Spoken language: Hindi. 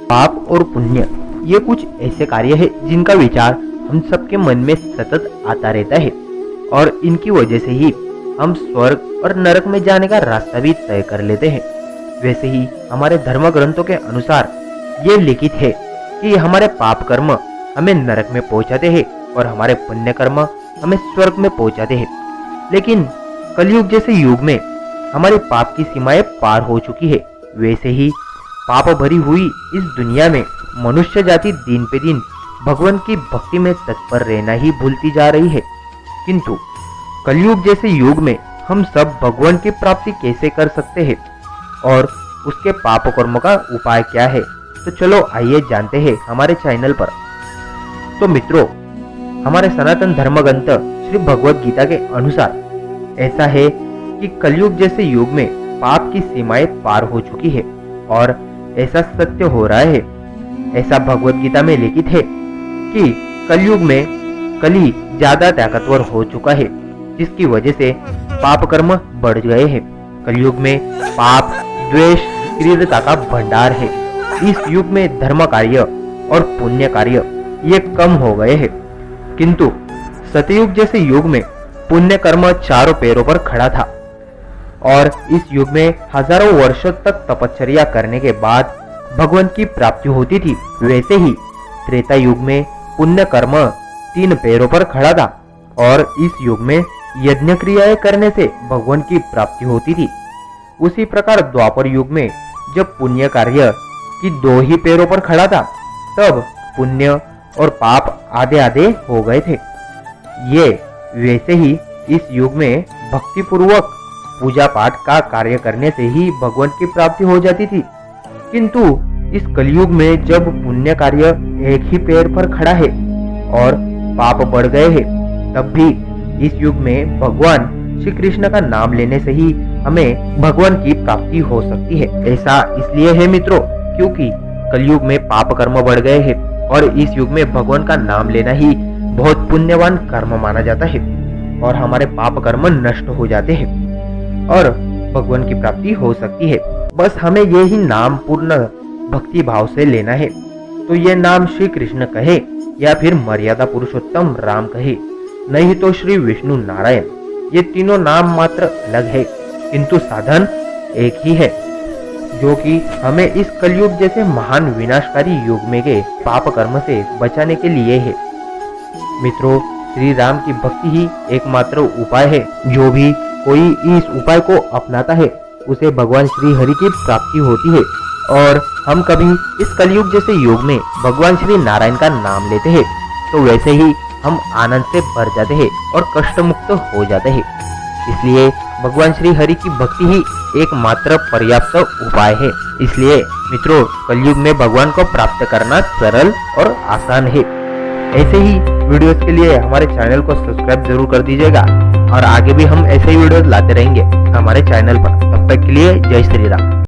पाप और पुण्य ये कुछ ऐसे कार्य है जिनका विचार हम सबके मन में सतत आता रहता है और इनकी वजह से ही हम स्वर्ग और नरक में जाने का रास्ता भी तय कर लेते हैं। वैसे ही हमारे धर्म ग्रंथों के अनुसार ये लिखित है कि हमारे पाप कर्म हमें नरक में पहुंचाते हैं और हमारे पुण्य कर्म हमें स्वर्ग में पहुंचाते हैं। लेकिन कलयुग जैसे युग में हमारे पाप की सीमाएं पार हो चुकी है। वैसे ही पाप भरी हुई इस दुनिया में मनुष्य जाति दिन पे दिन भगवान की भक्ति में तत्पर रहना ही भूलती जा रही है। किंतु कलयुग जैसे युग में हम सब भगवान की प्राप्ति कैसे कर सकते हैं और उसके पाप कर्म का उपाय क्या है, तो चलो आइए जानते हैं हमारे चैनल पर। तो मित्रों, हमारे सनातन धर्म ग्रंथ श्री भगवद गीता के अनुसार ऐसा है कि कलयुग जैसे युग में पाप की सीमाएं पार हो चुकी है और ऐसा सत्य हो रहा है। ऐसा भगवद गीता में लिखित है कि कलयुग में कली ज्यादा ताकतवर हो चुका है, जिसकी वजह से पाप कर्म बढ़ गए हैं। कलयुग में पाप, द्वेष, क्रूरता का भंडार है। इस युग में धर्म कार्य और पुण्य कार्य ये कम हो गए हैं। किंतु सतयुग जैसे युग में पुण्य कर्म चारों पैरों पर खड़ा था और इस युग में हजारों वर्षों तक तपश्चर्या करने के बाद भगवान की प्राप्ति होती थी। वैसे ही त्रेता युग में पुण्य कर्म 3 पैरों पर खड़ा था और इस युग में यज्ञ क्रियाएं करने से भगवान की प्राप्ति होती थी। उसी प्रकार द्वापर युग में जब पुण्य कार्य की 2 ही पैरों पर खड़ा था, तब पुण्य और पाप आधे आधे हो गए थे। ये वैसे ही इस युग में भक्ति पूर्वक पूजा पाठ का कार्य करने से ही भगवान की प्राप्ति हो जाती थी। किंतु इस कलयुग में जब पुण्य कार्य एक ही पैर पर खड़ा है और पाप बढ़ गए हैं, तब भी इस युग में भगवान श्री कृष्ण का नाम लेने से ही हमें भगवान की प्राप्ति हो सकती है। ऐसा इसलिए है मित्रों, क्योंकि कलयुग में पाप कर्म बढ़ गए हैं और इस युग में भगवान का नाम लेना ही बहुत पुण्यवान कर्म माना जाता है और हमारे पाप कर्म नष्ट हो जाते हैं और भगवान की प्राप्ति हो सकती है। बस हमें यही नाम पूर्ण भक्ति भाव से लेना है। तो ये नाम श्री कृष्ण कहे या फिर मर्यादा पुरुषोत्तम राम कहे, नहीं तो श्री विष्णु नारायण, ये तीनों नाम मात्र अलग है किंतु साधन एक ही है, जो कि हमें इस कलयुग जैसे महान विनाशकारी युग में के पाप कर्म से बचाने के लिए है। मित्रों, श्री राम की भक्ति ही एकमात्र उपाय है। जो भी कोई इस उपाय को अपनाता है उसे भगवान श्री हरि की प्राप्ति होती है और हम कभी इस कलयुग जैसे युग में भगवान श्री नारायण का नाम लेते हैं तो वैसे ही हम आनंद से भर जाते हैं और कष्ट मुक्त हो जाते हैं। इसलिए भगवान श्री हरि की भक्ति ही एकमात्र पर्याप्त उपाय है। इसलिए मित्रों, कलयुग में भगवान को प्राप्त करना सरल और आसान है। ऐसे ही वीडियोस के लिए हमारे चैनल को सब्सक्राइब जरूर कर दीजिएगा और आगे भी हम ऐसे ही वीडियोस लाते रहेंगे हमारे चैनल पर। तब तक के लिए जय श्री राम।